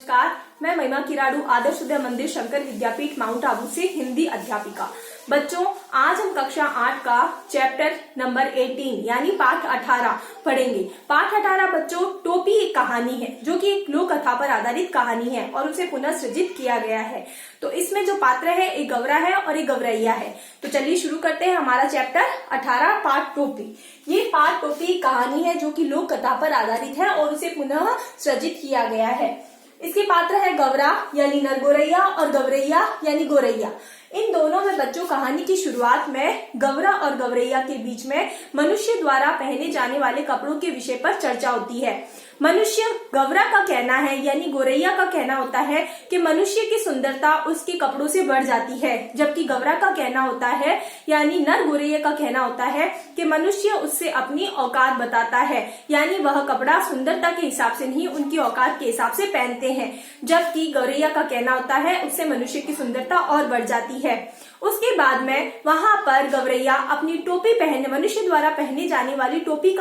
नमस्कार, मैं महिमा किराड़ू आदर्श उदय मंदिर शंकर विद्यापीठ माउंट आबू से हिंदी अध्यापिका। बच्चों, आज हम कक्षा 8 का चैप्टर नंबर 18 यानी पाठ 18 पढ़ेंगे। पाठ 18 बच्चों टोपी एक कहानी है जो कि एक लोक कथा पर आधारित कहानी है और उसे पुनः सृजित किया गया है। तो इसमें जो पात्र है एक गौरा है और एक गौरैया है। तो चलिए शुरू करते हैं हमारा चैप्टर 18 पाठ टोपी। ये पाठ टोपी कहानी है जो कि लोक कथा पर आधारित है और उसे पुनः सृजित किया गया है। इसके पात्र है गौरा यानी नर गौरैया और गौरैया यानी गौरैया। इन दोनों में बच्चों कहानी की शुरुआत में गौरा और गौरैया के बीच में मनुष्य द्वारा पहने जाने वाले कपड़ों के विषय पर चर्चा होती है। मनुष्य गौरा का कहना है यानी गौरैया का कहना होता है कि मनुष्य की सुंदरता उसके कपड़ों से बढ़ जाती है, जबकि गौरा का कहना होता है यानी नर गौरैया का कहना होता है कि मनुष्य उससे अपनी औकात बताता है, यानी वह कपड़ा सुंदरता के हिसाब से नहीं उनकी औकात के हिसाब से पहनते हैं, जबकि गौरैया का कहना होता है उससे मनुष्य की सुंदरता और बढ़ जाती है। उसके बाद में वहां पर गौरैया अपनी टोपी पहनने मनुष्य द्वारा पहने जाने वाली टोपी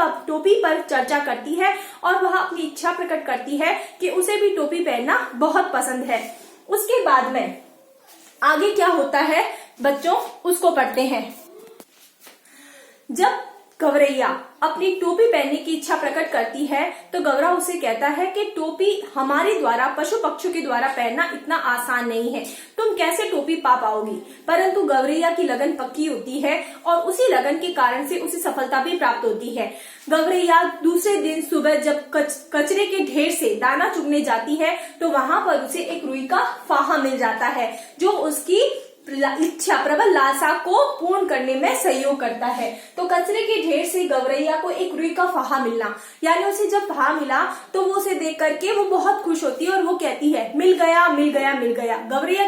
पर चर्चा करती है और वह अपनी इच्छा प्रकट करती है कि उसे भी टोपी पहनना बहुत पसंद है। उसके बाद में आगे क्या होता है बच्चों उसको पढ़ते हैं। जब गौरैया अपनी टोपी पहनने की इच्छा प्रकट करती है तो गौरा उसे कहता है कि टोपी हमारे द्वारा पशु पक्षियों के द्वारा पहनना इतना आसान नहीं है, तुम कैसे टोपी पा पाओगी। परंतु गौरैया की लगन पक्की होती है और उसी लगन के कारण से उसे सफलता भी प्राप्त होती है। गौरैया दूसरे दिन सुबह जब कचरे के ढेर से दाना चुगने जाती है तो वहां पर उसे एक रुई का फाहा मिल जाता है जो उसकी इच्छा प्रबल लालसा को पूर्ण करने में सहयोग करता है। तो कचरे के ढेर से गौरैया को एक रुई का फाहा मिलना, यानी उसे जब फाहा मिला तो वो उसे देख करके वो बहुत खुश होती है और वो कहती है मिल गया मिल गया मिल गया। गौरैया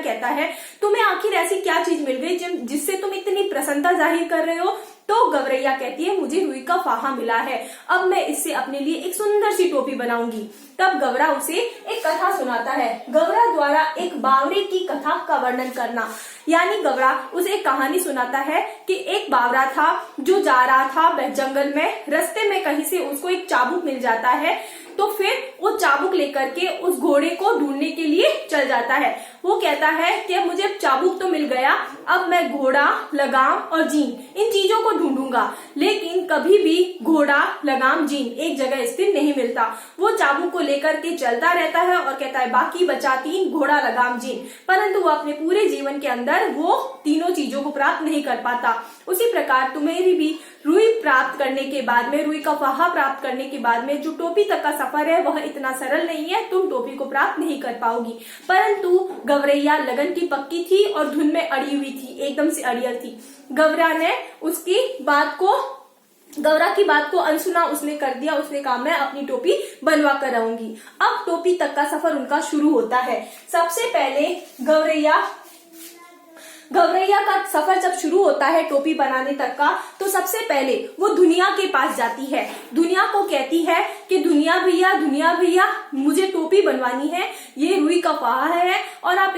कहता है तुम्हें आखिर ऐसी क्या चीज मिल गई जिससे तुम इतनी प्रसन्नता जाहिर कर रहे हो। तो गौरैया कहती है मुझे रुई का फाहा मिला है, अब मैं इससे अपने लिए एक सुंदर सी टोपी बनाऊंगी। तब गौरा उसे एक कथा सुनाता है। गौरा द्वारा एक बावरे की कथा का वर्णन करना, यानी गौरा उसे एक कहानी सुनाता है कि एक बावरा था जो जा रहा था जंगल में। रास्ते में कहीं से उसको एक चाबुक मिल जाता है तो फिर वो चाबुक लेकर के उस घोड़े को ढूंढने के लिए चल जाता है। वो कहता है कि मुझे चाबुक तो मिल गया, अब मैं घोड़ा, लगाम और जीन इन चीजों को ढूंढूंगा, लेकिन कभी भी घोड़ा, लगाम, जीन एक जगह स्थिर नहीं मिलता। वो चाबुक को लेकर के चलता रहता है और कहता है बाकी बचा 3 घोड़ा, लगाम, जीन, परंतु वो अपने पूरे जीवन के अंदर वो तीनों चीजों को प्राप्त नहीं कर पाता। उसी प्रकार तुम्हें भी रुई प्राप्त करने के बाद में, रुई का फाहा प्राप्त करने के बाद में जो टोपी तक का सफर है वह इतना सरल नहीं है, तुम टोपी को प्राप्त नहीं कर पाओगी। परंतु गौरैया लगन की पक्की थी और धुन में अड़ी हुई थी, एकदम से अड़ियल थी। गौरा की बात को अनसुना उसने कर दिया। उसने कहा मैं अपनी टोपी बनवा कर रहूंगी। अब टोपी तक का सफर उनका शुरू होता है। सबसे पहले गौरैया का सफर जब शुरू होता है टोपी बनाने तक का, तो सबसे पहले वो दुनिया के पास जाती है। दुनिया को कहती है कि दुनिया भैया मुझे टोपी बनवानी है, ये रुई का फाहा है और आप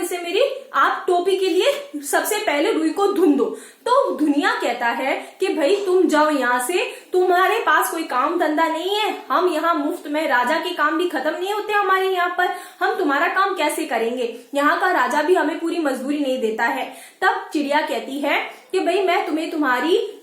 टोपी के लिए सबसे पहले रुई को ढूंढ दो। तो दुनिया कहता है कि भाई तुम जाओ यहाँ से, तुम्हारे पास कोई काम धंधा नहीं है, हम यहाँ मुफ्त में, राजा के काम भी खत्म नहीं होते हमारे यहाँ पर, हम तुम्हारा काम कैसे करेंगे, यहाँ का राजा भी हमें पूरी मजदूरी नहीं देता है। तब चिड़िया कहती है कि भाई मैं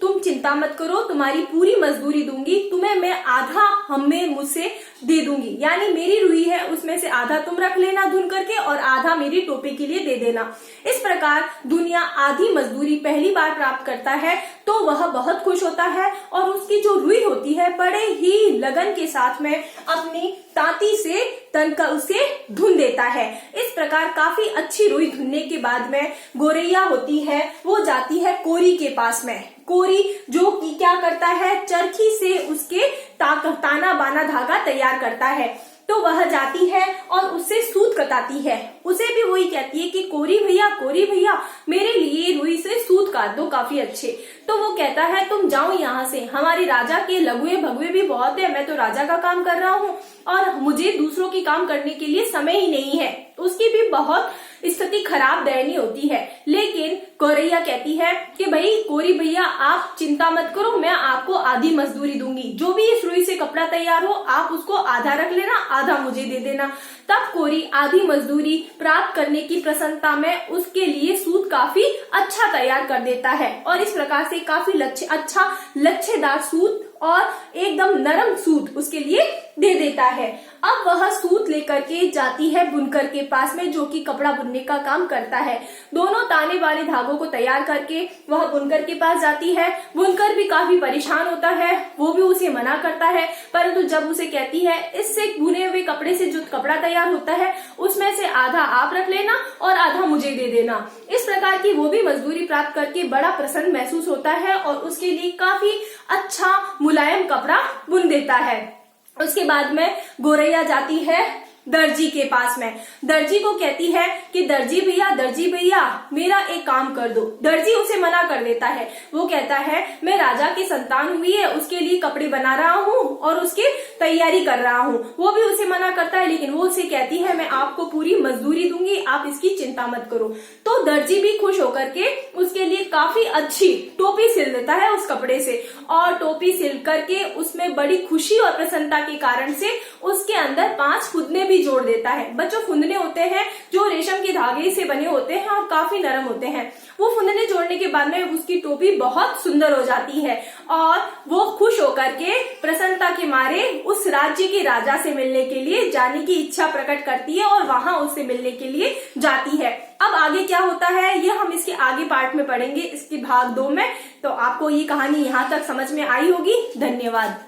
तुम चिंता मत करो, तुम्हारी पूरी मजदूरी दूंगी, तुम्हें मैं आधा मुझसे दे दूंगी, यानी मेरी रुई है उसमें से आधा तुम रख लेना धुन करके और आधा मेरी टोपी के लिए दे देना। इस प्रकार दुनिया आधी मजदूरी पहली बार प्राप्त करता है तो वह बहुत खुश होता है और उसकी जो रुई होती है बड़े ही लगन के साथ में अपनी तांती से तनका उसे धुन देता है। इस प्रकार काफी अच्छी रुई धुनने के बाद में गौरैया होती है वो जाती है कोरी के पास में। कोरी जो कि क्या करता है, चरखी से उसके ताना बाना धागा तैयार करता है। तो वह जाती है और उससे सूत कताती है। उसे भी वही कहती है कि कोरी भैया मेरे लिए रुई से सूत काट दो काफी अच्छे। तो वो कहता है तुम जाओ यहाँ से, हमारे राजा के लघुए भगुए भी बहुत है, मैं तो राजा का काम कर रहा हूँ और मुझे दूसरों की काम करने के लिए समय ही नहीं है। उसकी भी बहुत स्थिति खराब दयनीय होती है। लेकिन गौरैया कहती है कि भाई कोरी भैया आप चिंता मत करो, मैं आपको आधी मजदूरी दूंगी, जो भी इस रुई से कपड़ा तैयार हो आप उसको आधा रख लेना, आधा मुझे दे देना। तब कोरी आधी मजदूरी प्राप्त करने की प्रसन्नता में उसके लिए सूत काफी अच्छा तैयार कर देता है और इस प्रकार से काफी अच्छा लच्छेदार सूत और एकदम नरम सूत उसके लिए दे देता है। अब वह सूत लेकर के जाती है बुनकर के पास में, जो कि कपड़ा बुनने का काम करता है। दोनों ताने वाले धागों को तैयार करके वह बुनकर के पास जाती है। बुनकर भी काफी परेशान होता है, वो भी उसे मना करता है, परंतु जब उसे कहती है इससे बुने हुए कपड़े से जो कपड़ा तैयार होता है उसमें से आधा आप रख लेना और आधा मुझे दे देना, इस प्रकार की वो भी मजदूरी प्राप्त करके बड़ा प्रसन्न महसूस होता है और उसके लिए काफी अच्छा मुलायम कपड़ा बुन देता है। उसके बाद में गौरैया जाती है दर्जी के पास में। दर्जी को कहती है कि दर्जी भैया मेरा एक काम कर दो। दर्जी उसे मना कर देता है। वो कहता है मैं राजा की संतान हुई है, उसके लिए कपड़े बना रहा हूँ और उसकी तैयारी कर रहा हूँ। वो भी उसे मना करता है, लेकिन वो उसे कहती है मैं आपको पूरी मजदूरी दूंगी, आप इसकी चिंता मत करो। तो दर्जी भी खुश होकर के उसके लिए काफी अच्छी टोपी सिल देता है उस कपड़े से, और टोपी सिल करके उसमें बड़ी खुशी और प्रसन्नता के कारण से उसके अंदर 5 फुदने भी जोड़ देता है। बच्चों फुंदने होते हैं जो रेशम के धागे से बने होते हैं और काफी नरम होते हैं। वो फुंदने जोड़ने के बाद में उसकी टोपी बहुत सुंदर हो जाती है और वो खुश होकर के प्रसन्नता के मारे उस राज्य के राजा से मिलने के लिए जाने की इच्छा प्रकट करती है और वहां उससे मिलने के लिए जाती है। अब आगे क्या होता है ये हम इसके आगे पार्ट में पढ़ेंगे, इसके भाग 2 में। तो आपको ये कहानी यहाँ तक समझ में आई होगी। धन्यवाद।